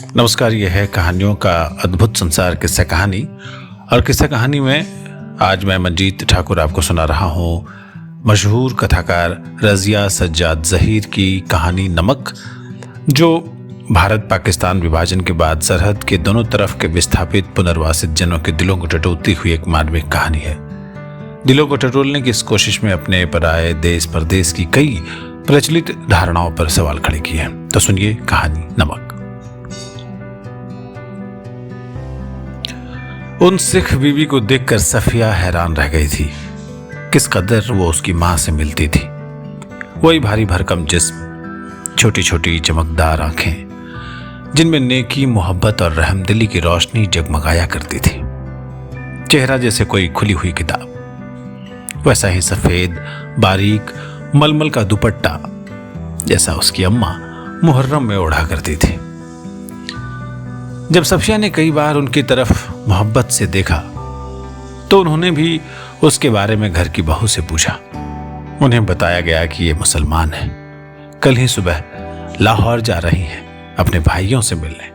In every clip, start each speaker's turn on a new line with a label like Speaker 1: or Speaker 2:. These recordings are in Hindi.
Speaker 1: नमस्कार। यह है कहानियों का अद्भुत संसार किस्सा कहानी। और किस्सा कहानी में आज मैं मंजीत ठाकुर आपको सुना रहा हूँ मशहूर कथाकार रज़िया सज्जाद ज़हीर की कहानी नमक, जो भारत पाकिस्तान विभाजन के बाद सरहद के दोनों तरफ के विस्थापित पुनर्वासित जनों के दिलों को टटोलती हुई एक मानविक कहानी है। दिलों को टटोलने की इस कोशिश में अपने पराये देश परदेश की कई प्रचलित धारणाओं पर सवाल खड़े किए हैं। तो सुनिए कहानी नमक। उन सिख बीवी को देखकर सफिया हैरान रह गई थी। किस कदर वो उसकी मां से मिलती थी। वही भारी भरकम जिस्म, छोटी छोटी चमकदार आंखें जिनमें नेकी, मोहब्बत और रहमदिली की रोशनी जगमगाया करती थी। चेहरा जैसे कोई खुली हुई किताब, वैसा ही सफेद बारीक मलमल का दुपट्टा जैसा उसकी अम्मा मुहर्रम में ओढ़ा करती थी। जब सफिया ने कई बार उनकी तरफ मोहब्बत से देखा तो उन्होंने भी उसके बारे में घर की बहू से पूछा। उन्हें बताया गया कि ये मुसलमान है, कल ही सुबह लाहौर जा रही हैं अपने भाइयों से मिलने,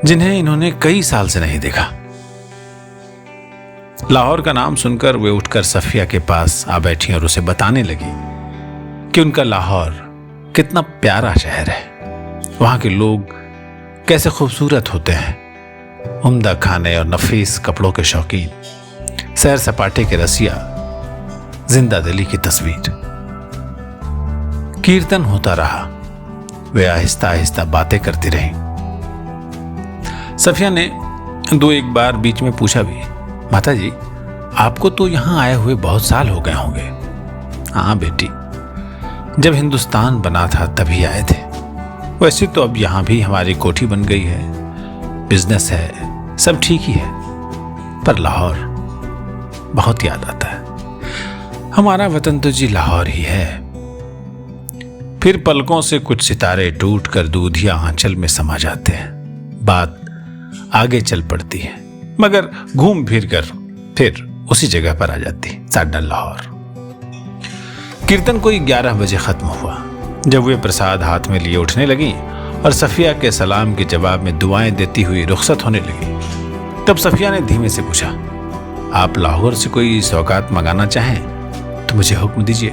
Speaker 1: जिन्हें इन्होंने कई साल से नहीं देखा। लाहौर का नाम सुनकर वे उठकर सफिया के पास आ बैठी और उसे बताने लगी कि उनका लाहौर कितना प्यारा शहर है। वहां के लोग कैसे खूबसूरत होते हैं, उम्दा खाने और नफीस कपड़ों के शौकीन, सैर सपाटे के रसिया, जिंदा दिली की तस्वीर। कीर्तन होता रहा, वे आहिस्ता आहिस्ता बातें करती रही। सफिया ने दो एक बार बीच में पूछा भी, माता जी आपको तो यहां आए हुए बहुत साल हो गए होंगे। हाँ बेटी, जब हिंदुस्तान बना था तभी आए थे। वैसे तो अब यहां भी हमारी कोठी बन गई है, बिजनेस है, सब ठीक ही है, पर लाहौर बहुत याद आता है। हमारा वतन तो जी लाहौर ही है। फिर पलकों से कुछ सितारे टूट कर दूधिया आंचल में समा जाते हैं। बात आगे चल पड़ती है, मगर घूम फिर कर फिर उसी जगह पर आ जाती, साडा लाहौर। कीर्तन कोई 11 बजे खत्म हुआ। जब वे प्रसाद हाथ में लिए उठने लगी और सफिया के सलाम के जवाब में दुआएं देती हुई रुखसत होने लगी, तब सफिया ने धीमे से पूछा, आप लाहौर से कोई सौगात मंगाना चाहें तो मुझे हुक्म दीजिए।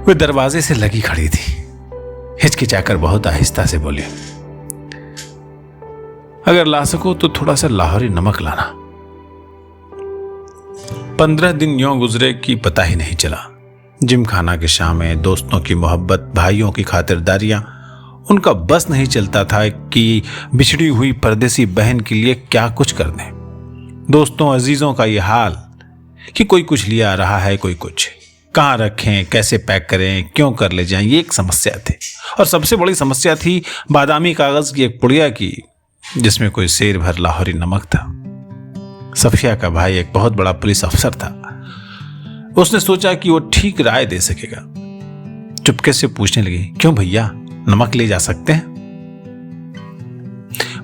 Speaker 1: वे दरवाजे से लगी खड़ी थी, हिचकिचाकर बहुत आहिस्ता से बोली, अगर ला सको तो थोड़ा सा लाहौरी नमक लाना। 15 दिन यूं गुजरे कि पता ही नहीं चला। जिमखाना की शामें, दोस्तों की मोहब्बत, भाइयों की खातिरदारियां, उनका बस नहीं चलता था कि बिछड़ी हुई परदेसी बहन के लिए क्या कुछ कर दें। दोस्तों अजीजों का यह हाल कि कोई कुछ लिया आ रहा है, कोई कुछ, कहाँ रखें, कैसे पैक करें, क्यों कर ले जाएं, ये एक समस्या थी। और सबसे बड़ी समस्या थी बादामी कागज की एक पुड़िया की, जिसमें कोई सेर भर लाहौरी नमक था। सफिया का भाई एक बहुत बड़ा पुलिस अफसर था। उसने सोचा कि वो ठीक राय दे सकेगा। चुपके से पूछने लगी, क्यों भैया, नमक ले जा सकते हैं?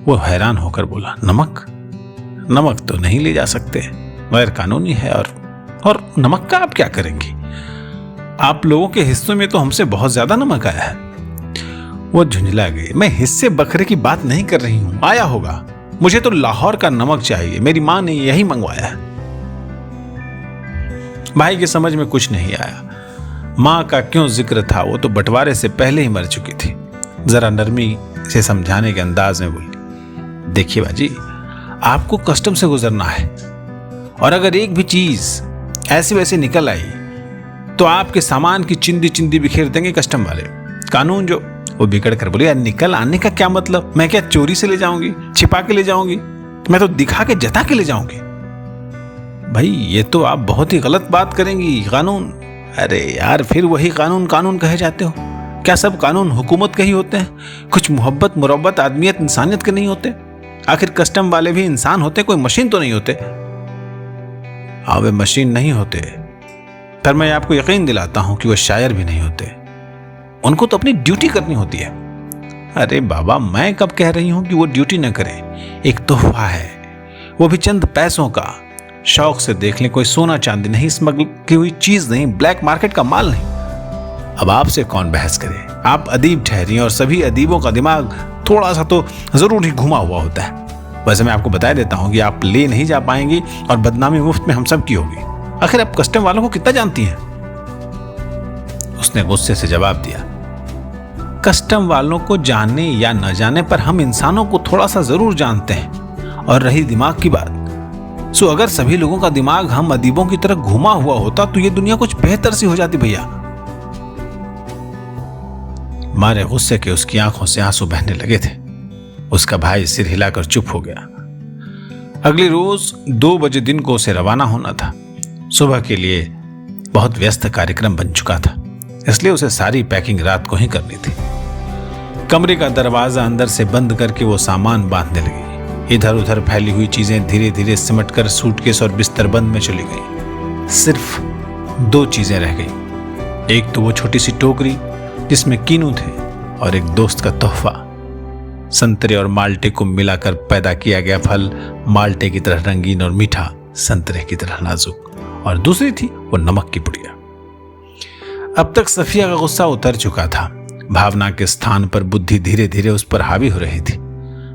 Speaker 1: वो हैरान होकर बोला, नमक? नमक तो नहीं ले जा सकते, गैर कानूनी है। और नमक का आप क्या करेंगी? आप लोगों के हिस्सों में तो हमसे बहुत ज्यादा नमक आया है। वो झुंझला गई, मैं हिस्से बकरे की बात नहीं कर रही हूं, आया होगा। मुझे तो लाहौर का नमक चाहिए, मेरी मां ने यही मंगवाया है। भाई की समझ में कुछ नहीं आया। मां का क्यों जिक्र था, वो तो बंटवारे से पहले ही मर चुकी थी। जरा नरमी से समझाने के अंदाज में बोली, देखिए बाजी, आपको कस्टम से गुजरना है, और अगर एक भी चीज ऐसे वैसे निकल आई तो आपके सामान की चिंदी चिंदी बिखेर देंगे कस्टम वाले। कानून जो, वो बिगड़ कर बोले, यार निकल आने का क्या मतलब? मैं क्या चोरी से ले जाऊंगी, छिपा के ले जाऊंगी? मैं तो दिखा के जता के ले जाऊंगी। भाई ये तो आप बहुत ही गलत बात करेंगी। कानून? अरे यार, फिर वही कानून कानून कहे जाते हो। क्या सब कानून हुकूमत के ही होते हैं? कुछ मोहब्बत, मुरब्बत, आदमियत, इंसानियत के नहीं होते? आखिर कस्टम वाले भी इंसान होते, कोई मशीन तो नहीं होते। हाँ, वे मशीन नहीं होते, पर मैं आपको यकीन दिलाता हूं कि वो शायर भी नहीं होते। उनको तो अपनी ड्यूटी करनी होती है। अरे बाबा, मैं कब कह रही हूं कि वो ड्यूटी न करें? एक तोहफा है, वो भी चंद पैसों का। शौक से देख लें, कोई सोना चांदी नहीं, स्मगल की हुई चीज नहीं, ब्लैक मार्केट का माल नहीं। अब आपसे कौन बहस करे? आप अदीब ठहरी और सभी अदीबों का दिमाग थोड़ा सा तो जरूर ही घुमा हुआ होता है। वैसे मैं आपको बता देता हूं कि आप ले नहीं जा पाएंगी और बदनामी मुफ्त में हम सब की होगी। आखिर आप कस्टम वालों को कितना जानती हैं? उसने गुस्से से जवाब दिया, कस्टम वालों को जाने या न जाने पर हम इंसानों को थोड़ा सा जरूर जानते हैं। और रही दिमाग की बात, सो अगर सभी लोगों का दिमाग हम अदीबों की तरह घुमा हुआ होता तो ये दुनिया कुछ बेहतर सी हो जाती भैया। मारे गुस्से के उसकी आंखों से आंसू बहने लगे थे। उसका भाई सिर हिलाकर चुप हो गया। अगले रोज 2 बजे दिन को उसे रवाना होना था। सुबह के लिए बहुत व्यस्त कार्यक्रम बन चुका था, इसलिए उसे सारी पैकिंग रात को ही करनी थी। कमरे का दरवाजा अंदर से बंद करके वो सामान बांधने लगी। इधर उधर फैली हुई चीजें धीरे धीरे सिमटकर सूटकेस और बिस्तर बंद में चली गई। सिर्फ 2 चीजें रह गई। एक तो वो छोटी सी टोकरी जिसमें कीनू थे, और एक दोस्त का तोहफा, संतरे और माल्टे को मिलाकर पैदा किया गया फल, माल्टे की तरह रंगीन और मीठा, संतरे की तरह नाजुक। और दूसरी थी वो नमक की पुड़िया। अब तक सफिया का गुस्सा उतर चुका था। भावना के स्थान पर बुद्धि धीरे धीरे उस पर हावी हो रही थी।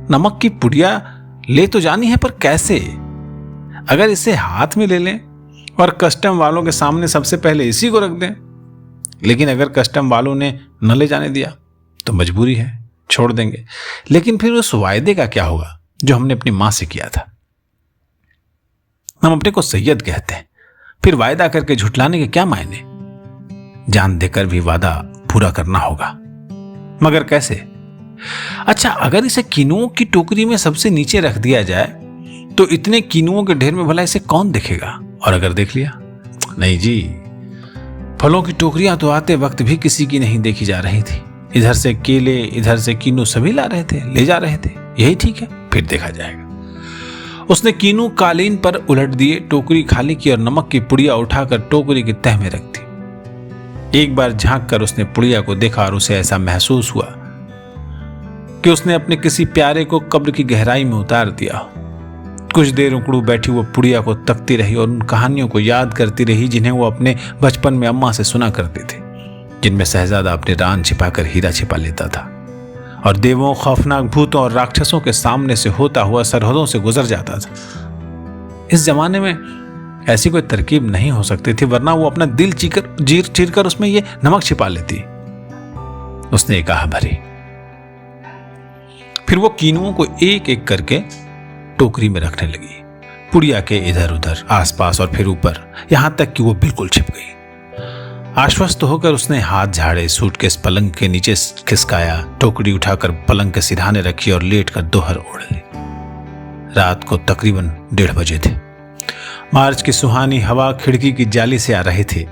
Speaker 1: नमक की पुड़िया ले तो जानी है, पर कैसे? अगर इसे हाथ में ले लें और कस्टम वालों के सामने सबसे पहले इसी को रख दें, लेकिन अगर कस्टम वालों ने न ले जाने दिया तो मजबूरी है, छोड़ देंगे। लेकिन फिर उस वायदे का क्या होगा जो हमने अपनी मां से किया था? हम अपने को सैयद कहते हैं, फिर वायदा करके झुठलाने के क्या मायने? जान देकर भी वादा पूरा करना होगा, मगर कैसे? अच्छा, अगर इसे कीनुओं की टोकरी में सबसे नीचे रख दिया जाए तो इतने कीनुओं के ढेर में भला इसे कौन देखेगा? और अगर देख लिया? नहीं जी, फलों की टोकरियां तो आते वक्त भी किसी की नहीं देखी जा रही थी। इधर से केले, इधर से कीनू सभी ला रहे थे, ले जा रहे थे। यही ठीक है, फिर देखा जाएगा। उसने कीनू कालीन पर उलट दिए, टोकरी खाली की और नमक की पुड़िया उठाकर टोकरी की तह में रख दी। एक बार झांक कर उसने पुड़िया को देखा और उसे ऐसा महसूस हुआ कि उसने अपने किसी प्यारे को कब्र की गहराई में उतार दिया। कुछ देर उकड़ू बैठी वो पुड़िया को तकती रही और उन कहानियों को याद करती रही जिन्हें वो अपने बचपन में अम्मा से सुना करती थी, जिनमें शहजादा अपने रान छिपाकर हीरा छिपा लेता था और देवों, खौफनाक भूतों और राक्षसों के सामने से होता हुआ सरहदों से गुजर जाता था। इस जमाने में ऐसी कोई तरकीब नहीं हो सकती थी, वरना वो अपना दिल चीर कर उसमें ये नमक छिपा लेती। उसने एक आह भरी। फिर वो कीनुओं को एक एक करके टोकरी में रखने लगी, पुड़िया के इधर उधर, आसपास और फिर ऊपर, यहां तक कि वो बिल्कुल छिप गई। आश्वस्त होकर उसने हाथ झाड़े, सूटकेस पलंग के नीचे खिसकाया, टोकरी उठाकर पलंग के सिरहाने रखी और लेटकर दोहर ओढ़ ली। रात को तकरीबन 1:30 बजे थे। मार्च की सुहानी हवा खिड़की की जाली से आ रही थी।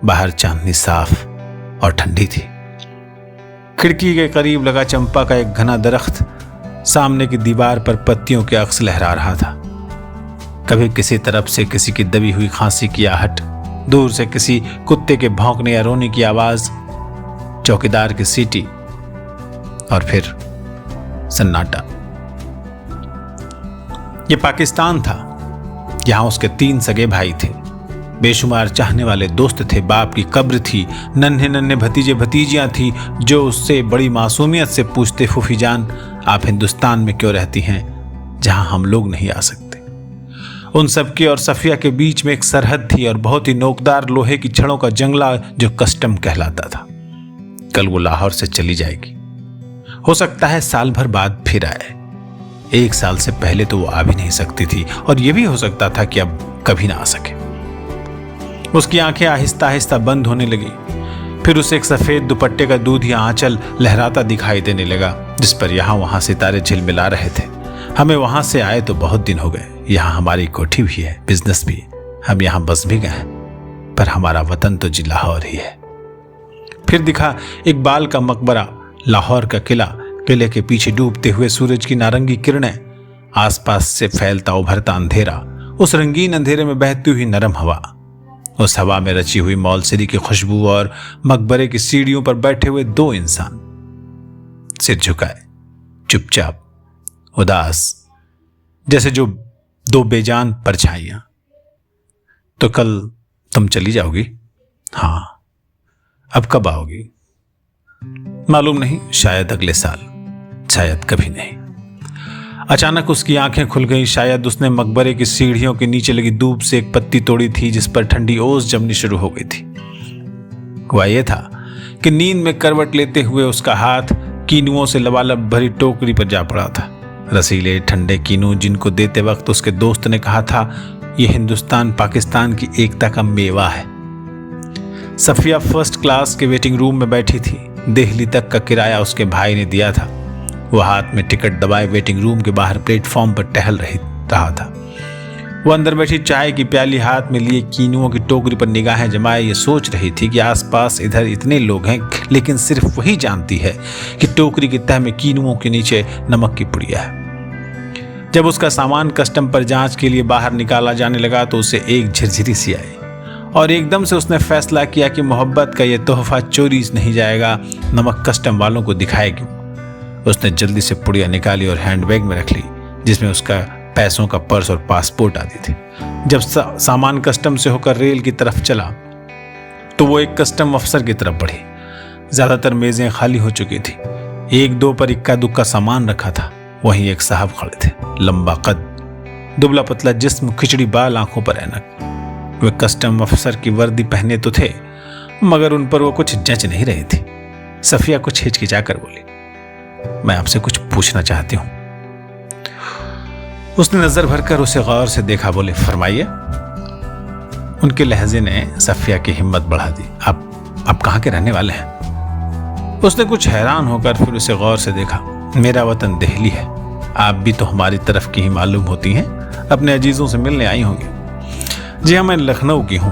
Speaker 1: बाहर चांदनी साफ और ठंडी थी। खिड़की के करीब लगा चंपा का एक घना दरख्त सामने की दीवार पर पत्तियों के अक्स लहरा रहा था। कभी किसी तरफ से किसी की दबी हुई खांसी की आहट, दूर से किसी कुत्ते के भौंकने या रोने की आवाज, चौकीदार की सीटी, और फिर सन्नाटा। यह पाकिस्तान था। यहां उसके 3 सगे भाई थे, बेशुमार चाहने वाले दोस्त थे, बाप की कब्र थी, नन्हे नन्हे भतीजे भतीजियां थी जो उससे बड़ी मासूमियत से पूछते, फूफी जान आप हिंदुस्तान में क्यों रहती हैं जहां हम लोग नहीं आ सकते? उन सबके और सफिया के बीच में एक सरहद थी और बहुत ही नोकदार लोहे की छड़ों का जंगला जो कस्टम कहलाता था। कल वो लाहौर से चली जाएगी। हो सकता है साल भर बाद फिर आए। 1 साल से पहले तो वो आ भी नहीं सकती थी, और यह भी हो सकता था कि अब कभी ना आ सके। उसकी आंखें आहिस्ता आहिस्ता बंद होने लगी। फिर उसे एक सफेद दुपट्टे का दूधी आंचल लहराता दिखाई देने लगा, जिस पर यहां वहां सितारे झिलमिला रहे थे। हमें वहां से आए तो बहुत दिन हो गए। यहाँ हमारी कोठी भी है, बिजनेस भी, हम यहाँ बस भी गए, पर हमारा वतन तो जी लाहौर ही है। फिर दिखा इकबाल का मकबरा, लाहौर का किला, किले के पीछे डूबते हुए सूरज की नारंगी किरणें, आसपास से फैलता उभरता अंधेरा, उस रंगीन अंधेरे में बहती हुई नरम हवा, उस हवा में रची हुई मौलसरी की खुशबू और मकबरे की सीढ़ियों पर बैठे हुए 2 इंसान, सिर झुकाए, चुपचाप, उदास, जैसे जो 2 बेजान परछाइयां। तो कल तुम चली जाओगी? हाँ। अब कब आओगी? मालूम नहीं, शायद अगले साल, शायद कभी नहीं। अचानक उसकी आंखें खुल गईं। शायद उसने मकबरे की सीढ़ियों के नीचे लगी धूप से एक पत्ती तोड़ी थी जिस पर ठंडी ओस जमनी शुरू हो गई थी। हुआ यह था कि नींद में करवट लेते हुए उसका हाथ कीनुओं से लबालब भरी टोकरी पर जा पड़ा था। रसीले ठंडे कीनू जिनको देते वक्त उसके दोस्त ने कहा था यह हिंदुस्तान पाकिस्तान की एकता का मेवा है। सफिया फर्स्ट क्लास के वेटिंग रूम में बैठी थी। दिल्ली तक का किराया उसके भाई ने दिया था। वो हाथ में टिकट दबाए वेटिंग रूम के बाहर प्लेटफॉर्म पर टहल रहा था। वो अंदर बैठी चाय की प्याली हाथ में लिए कीनुओं की टोकरी पर निगाहें जमाए ये सोच रही थी कि आसपास इधर इतने लोग हैं, लेकिन सिर्फ वही जानती है कि टोकरी की तह में कीनुओं के नीचे नमक की पुड़िया है। जब उसका सामान कस्टम पर जांच के लिए बाहर निकाला जाने लगा तो उसे एक झिरझिरी सी आई और एकदम से उसने फैसला किया कि मोहब्बत का यह तोहफा चोरी नहीं जाएगा, नमक कस्टम वालों को दिखाएगी। उसने जल्दी से पुड़िया निकाली और हैंडबैग में रख ली जिसमें उसका पैसों का पर्स और पासपोर्ट आदि थे। जब सामान कस्टम से होकर रेल की तरफ चला तो वो एक कस्टम अफसर की तरफ बढ़ी। ज्यादातर मेजें खाली हो चुकी थी। एक दो पर इक्का दुक्का सामान रखा था। वहीं एक साहब खड़े थे, लंबा कद, दुबला पतला जिस्म, खिचड़ी बाल, आंखों पर ऐनक। वे कस्टम अफसर की वर्दी पहने तो थे मगर उन पर वो कुछ जच नहीं रही थी। सफिया कुछ हिचकिचाकर बोली, मैं आपसे कुछ पूछना चाहती हूं। उसने नजर भरकर उसे गौर से देखा। बोले, फरमाइए। उनके लहजे ने सफिया की हिम्मत बढ़ा दी। आप कहां के रहने वाले हैं? उसने कुछ हैरान होकर फिर उसे गौर से देखा। मेरा वतन दिल्ली है। आप भी तो हमारी तरफ की ही मालूम होती हैं। अपने अजीजों से मिलने आई होंगी। जी हाँ, मैं लखनऊ की हूँ।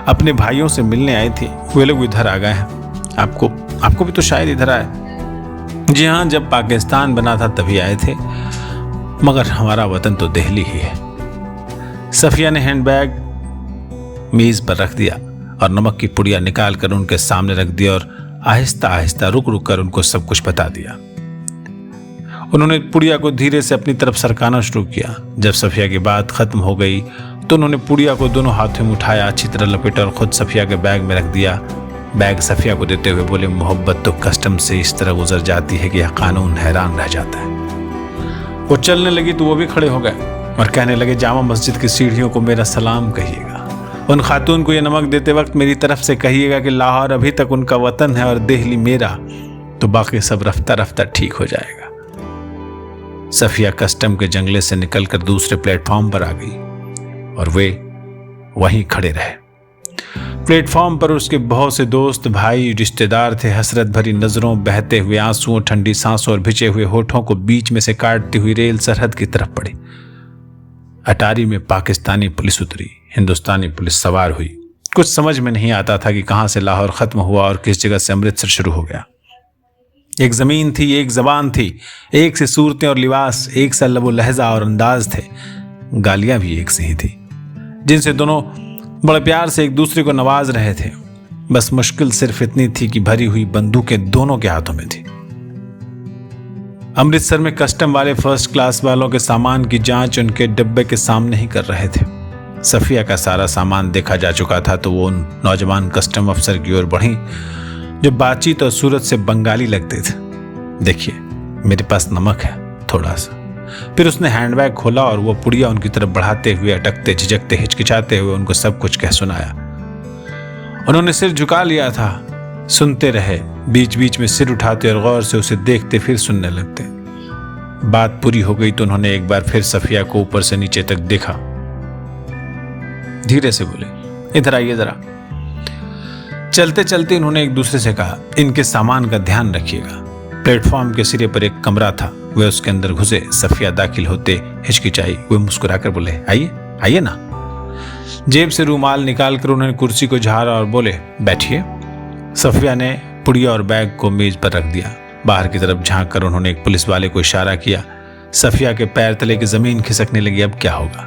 Speaker 1: अपने भाइयों से मिलने आई थी। वे लोग इधर आ गए हैं। आपको भी तो शायद इधर आए। जी हाँ, जब पाकिस्तान बना था तभी आए थे, मगर हमारा वतन तो दिल्ली ही है। सफिया ने हैंडबैग मेज पर रख दिया और नमक की पुड़िया निकाल कर उनके सामने रख दिया और आहिस्ता आहिस्ता रुक रुक कर उनको सब कुछ बता दिया। उन्होंने पुड़िया को धीरे से अपनी तरफ सरकाना शुरू किया। जब सफिया की बात खत्म हो गई तो उन्होंने पुड़िया को दोनों हाथों में उठाया, अच्छी तरह लपेटा और खुद सफिया के बैग में रख दिया। बैग सफिया को देते हुए बोले, मोहब्बत तो कस्टम से इस तरह गुजर जाती है कि यह कानून हैरान रह जाता है। वो चलने लगी तो वो भी खड़े हो गए और कहने लगे, जामा मस्जिद की सीढ़ियों को मेरा सलाम कहिएगा। उन खातून को यह नमक देते वक्त मेरी तरफ से कहिएगा कि लाहौर अभी तक उनका वतन है और दिल्ली मेरा, तो बाकी सब रफ्ता रफ्ता ठीक हो जाएगा। सफिया कस्टम के जंगले से निकलकर दूसरे प्लेटफॉर्म पर आ गई और वे वहीं खड़े रहे। प्लेटफॉर्म पर उसके बहुत से दोस्त, भाई, रिश्तेदार थे। हसरत भरी नजरों, बहते हुए आंसुओं, ठंडी सांसों और भिजे हुए होठों को बीच में से काटती हुई रेल सरहद की तरफ पड़ी। अटारी में पाकिस्तानी पुलिस उतरी, हिंदुस्तानी पुलिस सवार हुई। कुछ समझ में नहीं आता था कि कहां से लाहौर खत्म हुआ और किस जगह से अमृतसर शुरू हो गया। एक जमीन थी, एक जबान थी, एक सी सूरतें और लिबास, एक सा लबो लहजा और अंदाज थे। गालियां भी एक सी ही थी जिनसे दोनों बड़े प्यार से एक दूसरे को नवाज रहे थे। बस मुश्किल सिर्फ इतनी थी कि भरी हुई बंदूकें दोनों के हाथों में थी। अमृतसर में कस्टम वाले फर्स्ट क्लास वालों के सामान की जांच उनके डब्बे के सामने ही कर रहे थे। सफिया का सारा सामान देखा जा चुका था तो वो उन नौजवान कस्टम अफसर की ओर बढ़ी जो बातचीत और सूरत से बंगाली लगते थे। देखिए, मेरे पास नमक है थोड़ा सा। फिर उसने हैंडबैग खोला और वो पुड़िया उनकी तरफ बढ़ाते हुए, अटकते, झिझकते, हिचकिचाते हुए उनको सब कुछ कह सुनाया। उन्होंने सिर झुका लिया था, सुनते रहे, बीच बीच में सिर उठाते और गौर से उसे देखते फिर सुनने लगते। बात पूरी हो गई तो उन्होंने एक बार फिर सफिया को ऊपर से नीचे तक देखा। धीरे से बोले, इधर आइए जरा। चलते चलते उन्होंने एक दूसरे से कहा, इनके सामान का ध्यान रखिएगा। प्लेटफॉर्म के सिरे पर एक कमरा था, वे उसके अंदर घुसे। सफिया दाखिल होते हिचकिचाई। वे मुस्कुराकर बोले, आइए आइए ना। जेब से रूमाल निकालकर उन्होंने कुर्सी को झाड़ा और बोले, बैठिए। सफिया ने पुड़िया और बैग को मेज पर रख दिया। बाहर की तरफ झांक कर उन्होंने एक पुलिस वाले को इशारा किया। सफिया के पैर तले की जमीन खिसकने लगी। अब क्या होगा?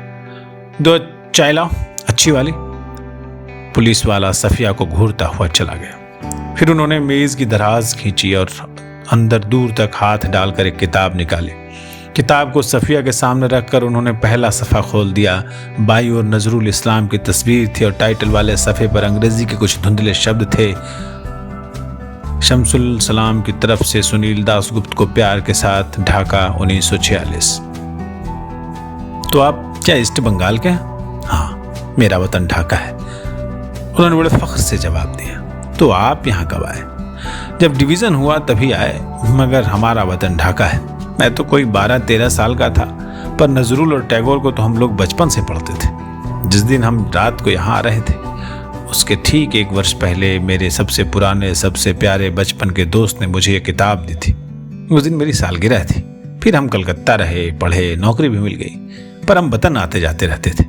Speaker 1: 2 चाय लाओ, अच्छी वाली। पुलिस वाला सफिया को घूरता हुआ चला गया। फिर उन्होंने मेज की दराज खींची और अंदर दूर तक हाथ डालकर एक किताब निकाली। किताब को सफिया के सामने रखकर उन्होंने पहला सफ़ा खोल दिया। बाई और नजरुल इस्लाम की तस्वीर थी और टाइटल वाले सफ़े पर अंग्रेजी के कुछ धुंधले शब्द थे। शमसुल सलाम की तरफ से सुनील दासगुप्त को प्यार के साथ, ढाका 1946। तो आप क्या ईस्ट बंगाल के हैं? हाँ, मेरा वतन ढाका है। उन्होंने बड़े फख्र से जवाब दिया। तो आप यहाँ कब आए? जब डिवीज़न हुआ तभी आए, मगर हमारा वतन ढाका है। मैं तो कोई 12-13 साल का था, पर नजरुल और टैगोर को तो हम लोग बचपन से पढ़ते थे। जिस दिन हम रात को यहाँ आ रहे थे, उसके ठीक 1 वर्ष पहले मेरे सबसे पुराने, सबसे प्यारे बचपन के दोस्त ने मुझे ये किताब दी थी। उस दिन मेरी सालगिरह थी। फिर हम कलकत्ता रहे, पढ़े, नौकरी भी मिल गई, पर हम वतन आते जाते रहते थे।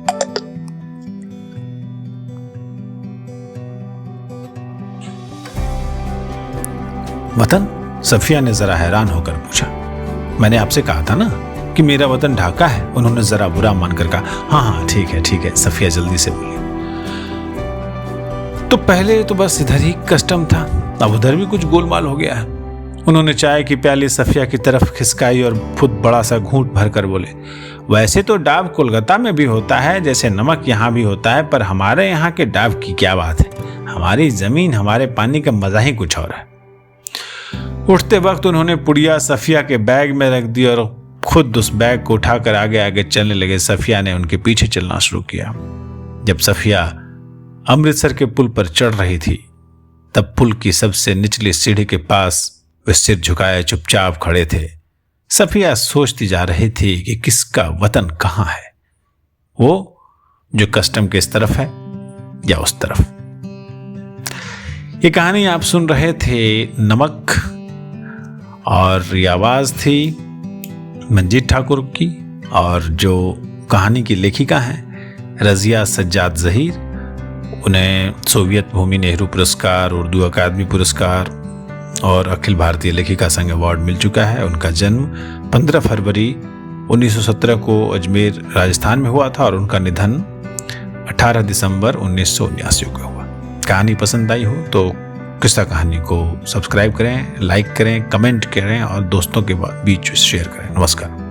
Speaker 1: वतन? सफिया ने जरा हैरान होकर पूछा। मैंने आपसे कहा था ना कि मेरा वतन ढाका है। उन्होंने जरा बुरा मानकर कहा। हाँ हाँ, ठीक है, सफिया जल्दी से बोली। तो पहले तो बस इधर ही कस्टम था, अब उधर भी कुछ गोलमाल हो गया है। उन्होंने चाय की प्याली सफिया की तरफ खिसकाई और खुद बड़ा सा घूंट भरकर बोले, वैसे तो डाव कोलकाता में भी होता है, जैसे नमक यहाँ भी होता है, पर हमारे यहाँ के डाव की क्या बात है। हमारी जमीन, हमारे पानी का मजा ही कुछ और है। उठते वक्त उन्होंने पुड़िया सफिया के बैग में रख दी और खुद उस बैग को उठाकर आगे आगे चलने लगे। सफिया ने उनके पीछे चलना शुरू किया। जब सफिया अमृतसर के पुल पर चढ़ रही थी, तब पुल की सबसे निचली सीढ़ी के पास वे सिर झुकाए चुपचाप खड़े थे। सफिया सोचती जा रही थी कि किसका वतन कहाँ है, वो जो कस्टम के इस तरफ है या उस तरफ। ये कहानी आप सुन रहे थे नमक, और ये आवाज थी मंजीत ठाकुर की, और जो कहानी की लेखिका हैं रजिया सज्जाद जहीर। उन्हें सोवियत भूमि नेहरू पुरस्कार, उर्दू अकादमी पुरस्कार और अखिल भारतीय लेखिका संघ अवार्ड मिल चुका है। उनका जन्म 15 फरवरी 1917 को अजमेर राजस्थान में हुआ था और उनका निधन 18 दिसंबर 1979 को हुआ। कहानी पसंद आई हो तो किस्सा कहानी को सब्सक्राइब करें, लाइक करें, कमेंट करें और दोस्तों के बीच शेयर करें। नमस्कार।